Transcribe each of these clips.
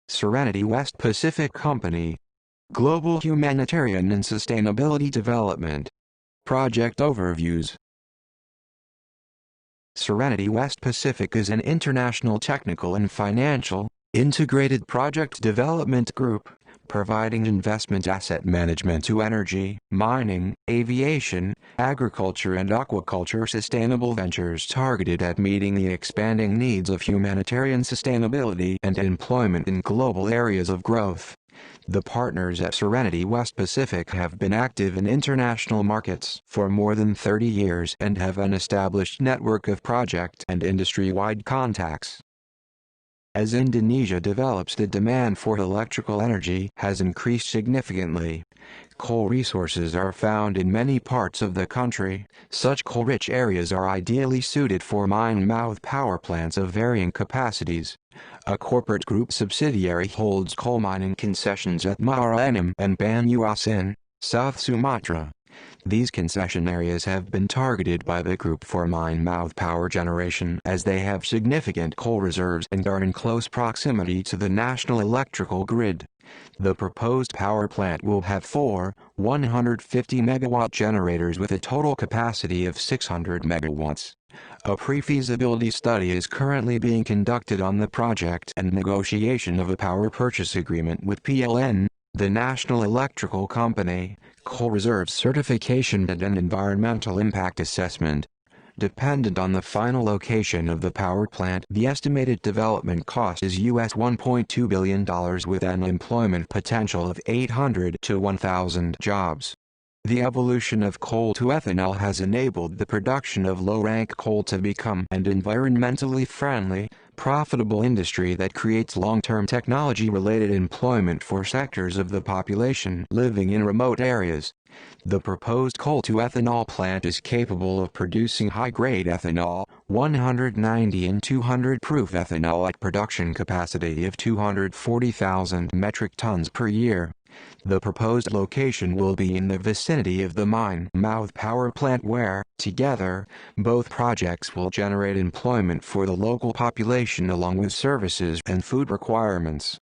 Serenity Westpacific Company. Global Humanitarian and Sustainability Development. Project Overviews. Serenity Westpacific is an international technical and financial, integrated project development group, providing investment asset management to energy, mining, aviation, agriculture and aquaculture sustainable ventures targeted at meeting the expanding needs of humanitarian sustainability and employment in global areas of growth. The partners at Serenity Westpacific have been active in international markets for more than 30 years and have an established network of project and industry-wide contacts. As Indonesia develops, the demand for electrical energy has increased significantly. Coal resources are found in many parts of the country. Such coal-rich areas are ideally suited for mine-mouth power plants of varying capacities. A corporate group subsidiary holds coal mining concessions at Muara Enim and Banyuasin, South Sumatra. These concession areas have been targeted by the group for mine-mouth power generation as they have significant coal reserves and are in close proximity to the national electrical grid. The proposed power plant will have four 150-megawatt generators with a total capacity of 600 megawatts. A pre-feasibility study is currently being conducted on the project and negotiation of a power purchase agreement with PLN, the National Electrical Company, coal reserve certification and an environmental impact assessment. Dependent on the final location of the power plant, the estimated development cost is $1.2 billion with an employment potential of 800 to 1,000 jobs. The evolution of coal to ethanol has enabled the production of low-rank coal to become an environmentally friendly, profitable industry that creates long-term technology-related employment for sectors of the population living in remote areas. The proposed coal-to-ethanol plant is capable of producing high-grade ethanol, 190 and 200 proof ethanol at production capacity of 240,000 metric tons per year. The proposed location will be in the vicinity of the mine-mouth power plant where, together, both projects will generate employment for the local population along with services and food requirements.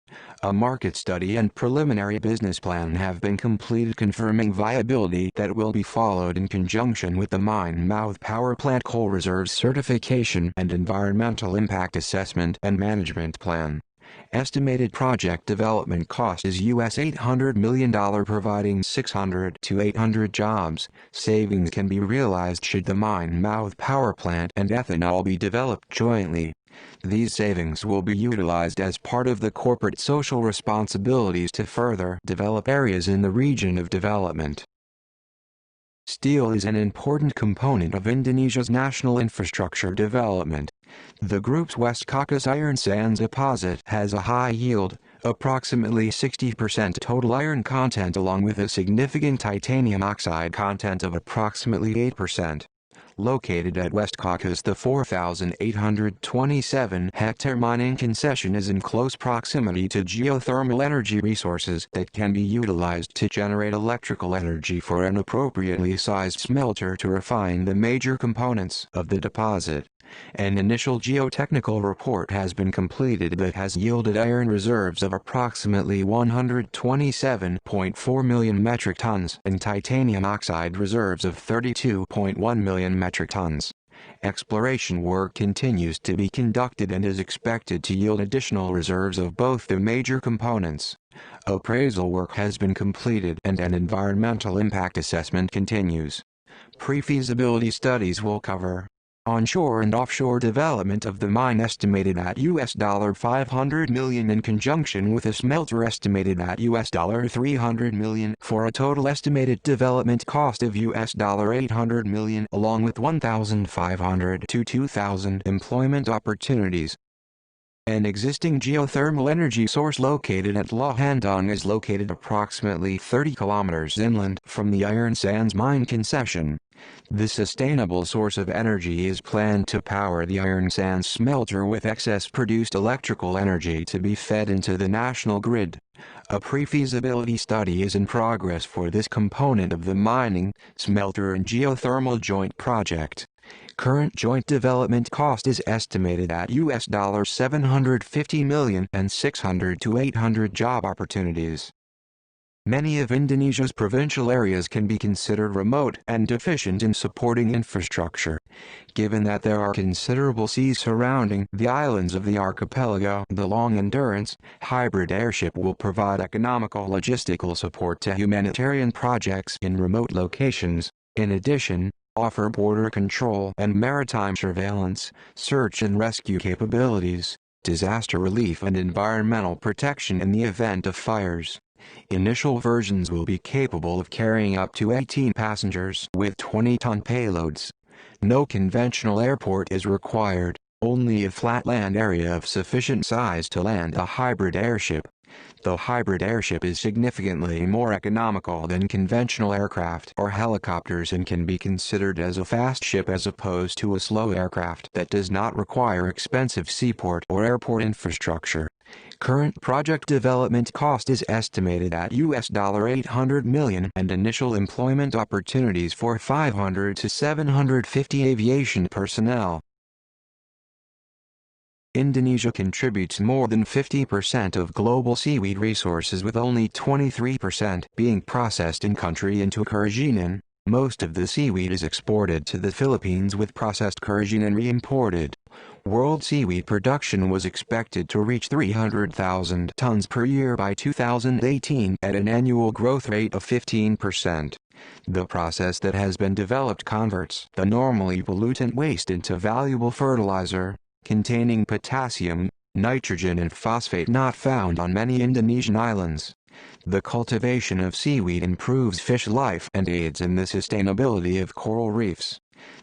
A market study and preliminary business plan have been completed confirming viability that will be followed in conjunction with the mine-mouth power plant coal reserves certification and environmental impact assessment and management plan. Estimated project development cost is $800 million, providing 600 to 800 jobs. Savings can be realized should the mine-mouth power plant and ethanol be developed jointly. These savings will be utilized as part of the corporate social responsibilities to further develop areas in the region of development. Steel is an important component of Indonesia's national infrastructure development. The group's West Caucasus iron sands deposit has a high yield, approximately 60% total iron content along with a significant titanium oxide content of approximately 8%. Located at West Caucasus, the 4,827-hectare mining concession is in close proximity to geothermal energy resources that can be utilized to generate electrical energy for an appropriately sized smelter to refine the major components of the deposit. An initial geotechnical report has been completed that has yielded iron reserves of approximately 127.4 million metric tons and titanium oxide reserves of 32.1 million metric tons. Exploration work continues to be conducted and is expected to yield additional reserves of both the major components. Appraisal work has been completed and an environmental impact assessment continues. Pre-feasibility studies will cover onshore and offshore development of the mine estimated at $500 million in conjunction with a smelter estimated at $300 million for a total estimated development cost of $800 million along with 1,500 to 2,000 employment opportunities. An existing geothermal energy source located at Lahandong is located approximately 30 kilometers inland from the iron sands mine concession. This sustainable source of energy is planned to power the iron sands smelter with excess produced electrical energy to be fed into the national grid. A pre-feasibility study is in progress for this component of the mining, smelter and geothermal joint project. Current joint development cost is estimated at $750 million and 600 to 800 job opportunities. Many of Indonesia's provincial areas can be considered remote and deficient in supporting infrastructure. Given that there are considerable seas surrounding the islands of the archipelago, the long-endurance, hybrid airship will provide economical logistical support to humanitarian projects in remote locations. In addition, offer border control and maritime surveillance, search and rescue capabilities, disaster relief and environmental protection in the event of fires. Initial versions will be capable of carrying up to 18 passengers with 20-ton payloads. No conventional airport is required, only a flat land area of sufficient size to land a hybrid airship. The hybrid airship is significantly more economical than conventional aircraft or helicopters and can be considered as a fast ship as opposed to a slow aircraft that does not require expensive seaport or airport infrastructure. Current project development cost is estimated at $800 million and initial employment opportunities for 500 to 750 aviation personnel. Indonesia contributes more than 50% of global seaweed resources, with only 23% being processed in-country into kerajinan. Most of the seaweed is exported to the Philippines, with processed kerajinan re-imported. World seaweed production was expected to reach 300,000 tons per year by 2018 at an annual growth rate of 15%. The process that has been developed converts the normally pollutant waste into valuable fertilizer, containing potassium, nitrogen and phosphate not found on many Indonesian islands. The cultivation of seaweed improves fish life and aids in the sustainability of coral reefs.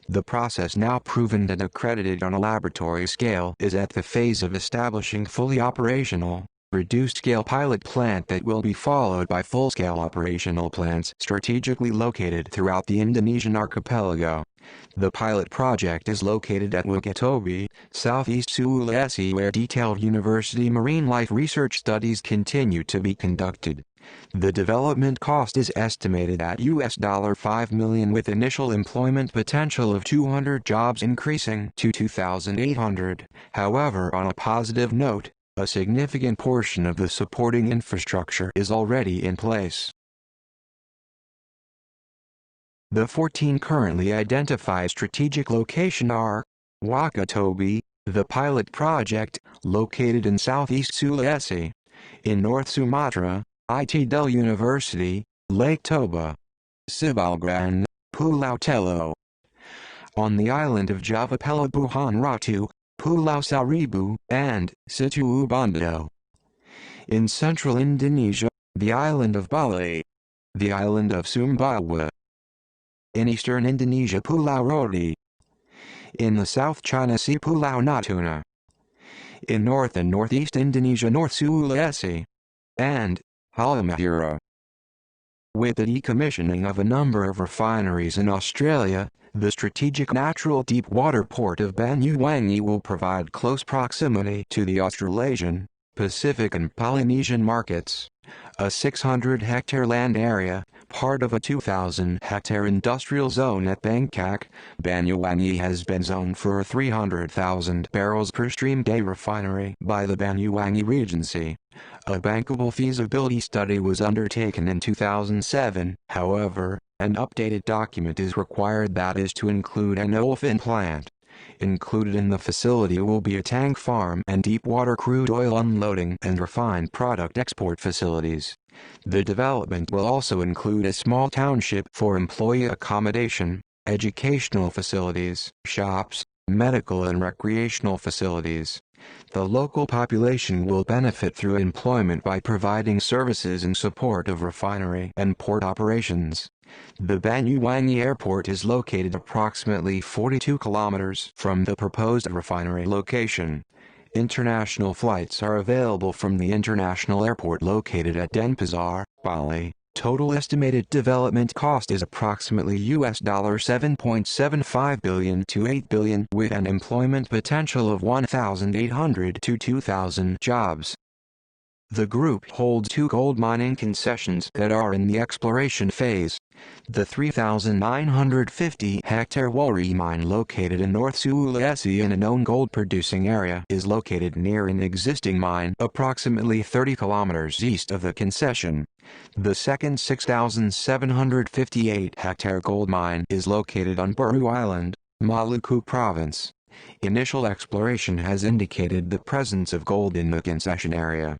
The process, now proven and accredited on a laboratory scale, is at the phase of establishing fully operational, reduced-scale pilot plant that will be followed by full-scale operational plants strategically located throughout the Indonesian archipelago. The pilot project is located at Wakatobi, southeast Sulawesi, where detailed university marine life research studies continue to be conducted. The development cost is estimated at $5 million, with initial employment potential of 200 jobs increasing to 2,800. However, on a positive note, a significant portion of the supporting infrastructure is already in place. The 14 currently identified strategic locations are: Wakatobi, the pilot project, located in southeast Sulawesi; in North Sumatra, ITDEL University, Lake Toba; Sibolgan, Pulau Teluk; on the island of Java, Pelabuhan Ratu, Pulau Seribu, and Situ Bondo; in central Indonesia, the island of Bali; the island of Sumbawa; in eastern Indonesia, Pulau Roti; in the South China Sea, Pulau Natuna; in north and northeast Indonesia, North Sulawesi; and Halmahera. With the decommissioning of a number of refineries in Australia, the strategic natural deep water port of Banyuwangi will provide close proximity to the Australasian, Pacific and Polynesian markets. A 600-hectare land area, part of a 2,000-hectare industrial zone at Bangkok, Banyuwangi has been zoned for a 300,000 barrels per stream day refinery by the Banyuwangi Regency. A bankable feasibility study was undertaken in 2007, however, an updated document is required that is to include an olefin plant. Included in the facility will be a tank farm and deep-water crude oil unloading and refined product export facilities. The development will also include a small township for employee accommodation, educational facilities, shops, medical and recreational facilities. The local population will benefit through employment by providing services in support of refinery and port operations. The Banyuwangi Airport is located approximately 42 kilometers from the proposed refinery location. International flights are available from the international airport located at Denpasar, Bali. Total estimated development cost is approximately $7.75 billion to $8 billion, with an employment potential of 1,800 to 2,000 jobs. The group holds 2 gold mining concessions that are in the exploration phase. The 3,950-hectare Wari mine located in North Sulawesi in a known gold-producing area is located near an existing mine approximately 30 kilometers east of the concession. The second 6,758-hectare gold mine is located on Baru Island, Maluku Province. Initial exploration has indicated the presence of gold in the concession area.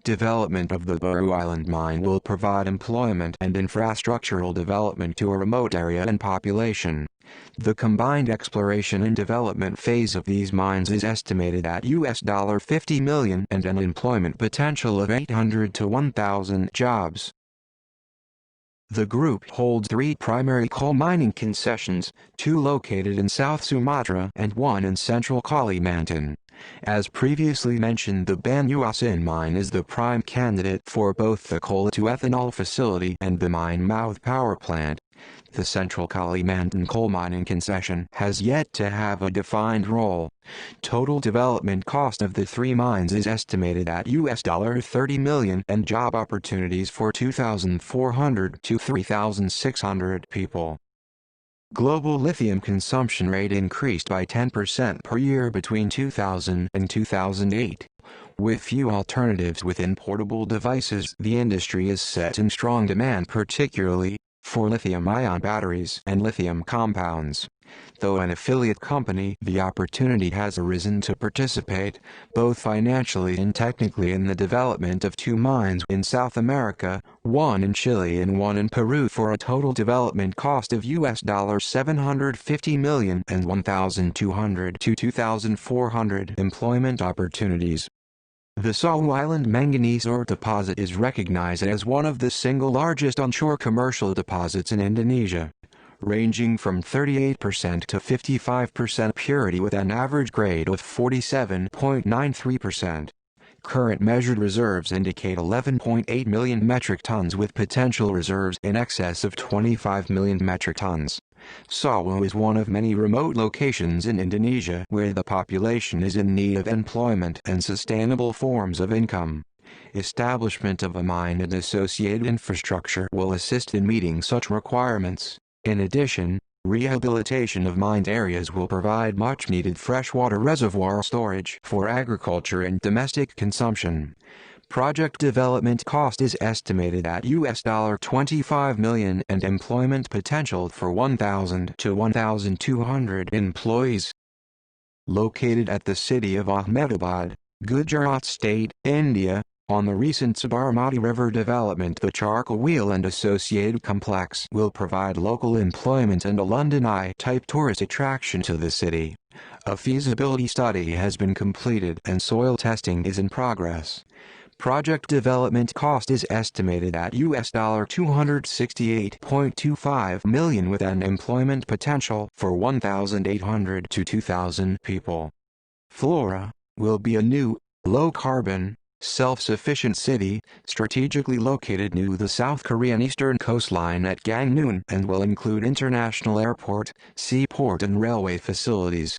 Development of the Baru Island mine will provide employment and infrastructural development to a remote area and population. The combined exploration and development phase of these mines is estimated at $50 million and an employment potential of 800 to 1,000 jobs. The group holds 3 primary coal mining concessions, 2 located in South Sumatra and 1 in central Kalimantan. As previously mentioned, the Banyuasin mine is the prime candidate for both the coal-to-ethanol facility and the mine mouth power plant. The Central Kalimantan coal mining concession has yet to have a defined role. Total development cost of the 3 mines is estimated at $30 million and job opportunities for 2,400 to 3,600 people. Global lithium consumption rate increased by 10% per year between 2000 and 2008. With few alternatives within portable devices, the industry is set in strong demand, particularly for lithium-ion batteries and lithium compounds. Though an affiliate company, the opportunity has arisen to participate, both financially and technically, in the development of 2 mines in South America, 1 in Chile and 1 in Peru, for a total development cost of $750 million and 1,200 to 2,400 employment opportunities. The Sawu Island manganese ore deposit is recognized as one of the single largest onshore commercial deposits in Indonesia, ranging from 38% to 55% purity with an average grade of 47.93%. Current measured reserves indicate 11.8 million metric tons with potential reserves in excess of 25 million metric tons. Sawu is one of many remote locations in Indonesia where the population is in need of employment and sustainable forms of income. Establishment of a mine and associated infrastructure will assist in meeting such requirements. In addition, rehabilitation of mined areas will provide much-needed freshwater reservoir storage for agriculture and domestic consumption. Project development cost is estimated at $25 million and employment potential for 1,000 to 1,200 employees. Located at the city of Ahmedabad, Gujarat State, India, on the recent Sabarmati River development, the charcoal wheel and associated complex will provide local employment and a London Eye-type tourist attraction to the city. A feasibility study has been completed and soil testing is in progress. Project development cost is estimated at $268.25 million with an employment potential for 1,800 to 2,000 people. Flora will be a new, low-carbon, self-sufficient city, strategically located near the South Korean eastern coastline at Gangneung, and will include international airport, seaport and railway facilities.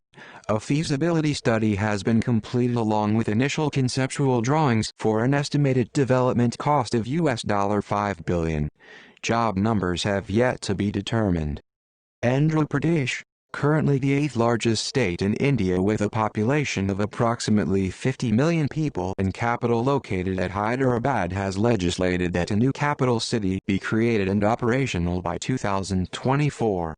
A feasibility study has been completed along with initial conceptual drawings for an estimated development cost of $5 billion. Job numbers have yet to be determined. Andhra Pradesh, currently the 8th largest state in India with a population of approximately 50 million people and capital located at Hyderabad, has legislated that a new capital city be created and operational by 2024.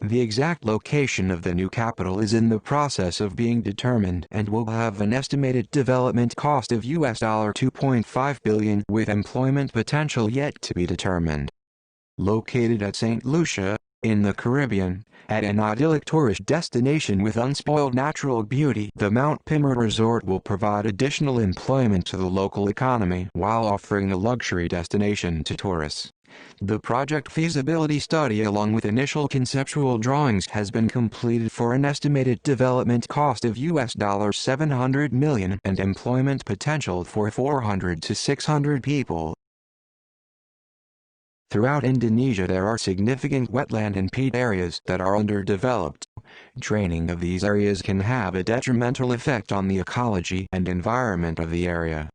The exact location of the new capital is in the process of being determined and will have an estimated development cost of $2.5 billion with employment potential yet to be determined. Located at St. Lucia, in the Caribbean, at an idyllic tourist destination with unspoiled natural beauty, the Mount Pimmer Resort will provide additional employment to the local economy while offering a luxury destination to tourists. The project feasibility study along with initial conceptual drawings has been completed for an estimated development cost of $700 million and employment potential for 400 to 600 people. Throughout Indonesia there are significant wetland and peat areas that are underdeveloped. Draining of these areas can have a detrimental effect on the ecology and environment of the area.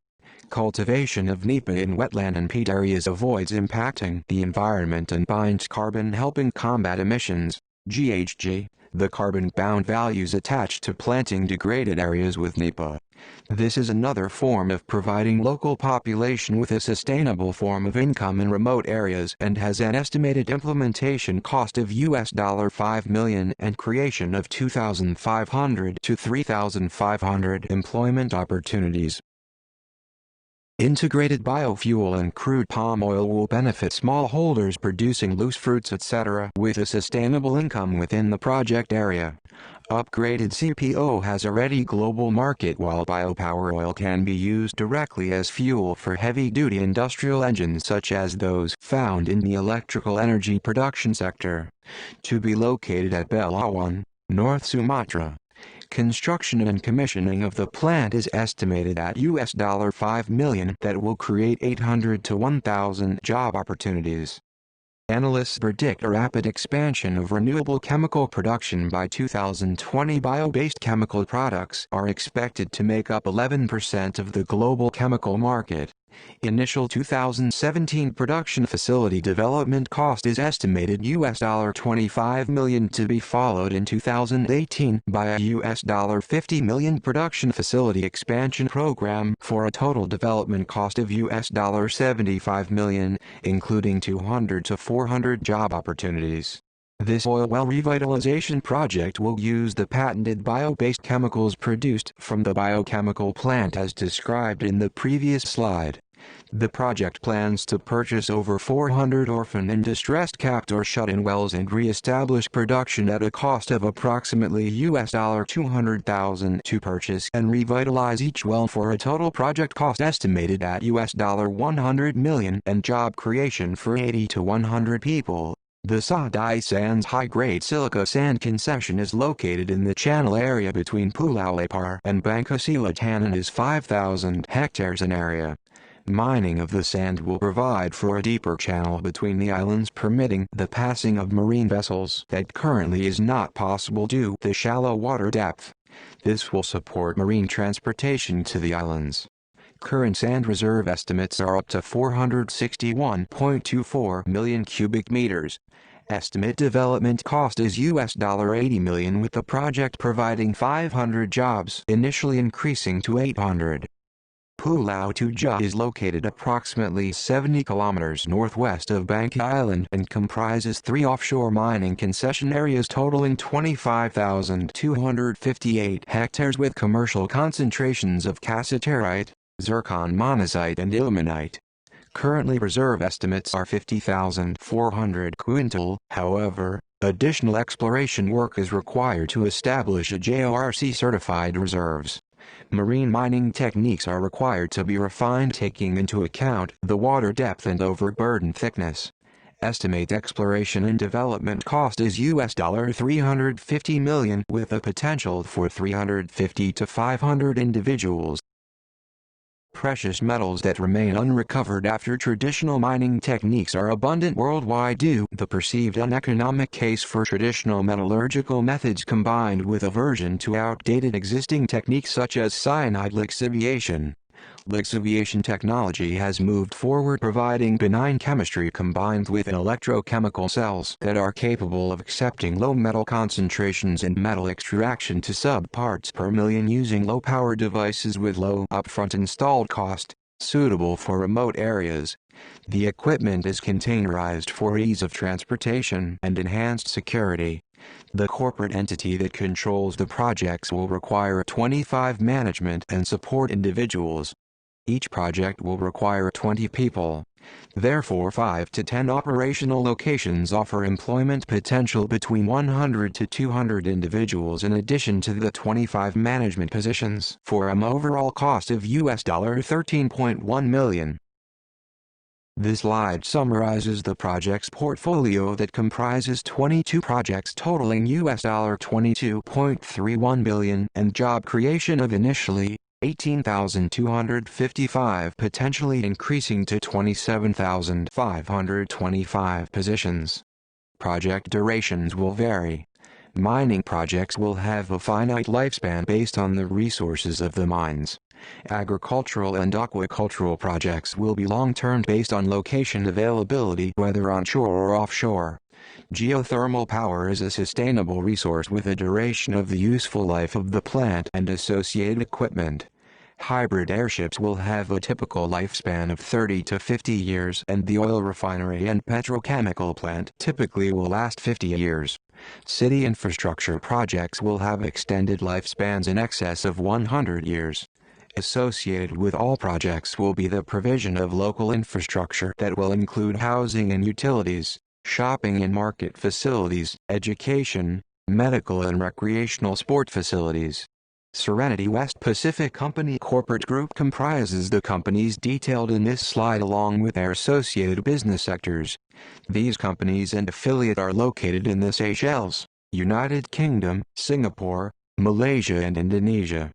Cultivation of NEPA in wetland and peat areas avoids impacting the environment and binds carbon, helping combat emissions. GHG, the carbon-bound values attached to planting degraded areas with NEPA. This is another form of providing local population with a sustainable form of income in remote areas and has an estimated implementation cost of $5 million and creation of 2,500 to 3,500 employment opportunities. Integrated biofuel and crude palm oil will benefit smallholders producing loose fruits etc. with a sustainable income within the project area. Upgraded CPO has a ready global market while biopower oil can be used directly as fuel for heavy-duty industrial engines such as those found in the electrical energy production sector. To be located at Belawan, North Sumatra. Construction and commissioning of the plant is estimated at $5 million that will create 800 to 1,000 job opportunities. Analysts predict a rapid expansion of renewable chemical production by 2020. Bio-based chemical products are expected to make up 11% of the global chemical market. Initial 2017 production facility development cost is estimated $25 million to be followed in 2018 by a $50 million production facility expansion program for a total development cost of $75 million, including 200 to 400 job opportunities. This oil well revitalization project will use the patented bio-based chemicals produced from the biochemical plant as described in the previous slide. The project plans to purchase over 400 orphan and distressed capped or shut-in wells and re-establish production at a cost of approximately $200,000 to purchase and revitalize each well for a total project cost estimated at $100 million and job creation for 80 to 100 people. The Sadai Sands high-grade silica sand concession is located in the channel area between Pulau Lepar and Bangka-Selatan and is 5,000 hectares in area. Mining of the sand will provide for a deeper channel between the islands, permitting the passing of marine vessels that currently is not possible due to the shallow water depth. This will support marine transportation to the islands. Current sand reserve estimates are up to 461.24 million cubic meters. Estimate development cost is $80 million with the project providing 500 jobs, initially increasing to 800. Pulau Tuja is located approximately 70 kilometers northwest of Bangka Island and comprises 3 offshore mining concession areas totaling 25,258 hectares with commercial concentrations of cassiterite, zircon monazite and ilmenite. Currently reserve estimates are 50,400 quintal, however, additional exploration work is required to establish a JORC certified reserves. Marine mining techniques are required to be refined taking into account the water depth and overburden thickness. Estimate exploration and development cost is $350 million with a potential for 350 to 500 individuals. Precious metals that remain unrecovered after traditional mining techniques are abundant worldwide due to the perceived uneconomic case for traditional metallurgical methods combined with aversion to outdated existing techniques such as cyanide lixiviation. Lixiviation technology has moved forward providing benign chemistry combined with electrochemical cells that are capable of accepting low metal concentrations and metal extraction to sub-parts per million using low-power devices with low upfront installed cost, suitable for remote areas. The equipment is containerized for ease of transportation and enhanced security. The corporate entity that controls the projects will require 25 management and support individuals. Each project will require 20 people. Therefore 5 to 10 operational locations offer employment potential between 100 to 200 individuals in addition to the 25 management positions for an overall cost of $13.1 million. This slide summarizes the project's portfolio that comprises 22 projects totaling $22.31 billion and job creation of initially 18,255 potentially increasing to 27,525 positions. Project durations will vary. Mining projects will have a finite lifespan based on the resources of the mines. Agricultural and aquacultural projects will be long-term based on location availability, whether onshore or offshore. Geothermal power is a sustainable resource with a duration of the useful life of the plant and associated equipment. Hybrid airships will have a typical lifespan of 30 to 50 years, and the oil refinery and petrochemical plant typically will last 50 years. City infrastructure projects will have extended lifespans in excess of 100 years. Associated with all projects will be the provision of local infrastructure that will include housing and utilities, shopping and market facilities, education, medical and recreational sport facilities. Serenity Westpacific Company corporate group comprises the companies detailed in this slide along with their associated business sectors. These companies and affiliate are located in the Seychelles, United Kingdom, Singapore, Malaysia and Indonesia.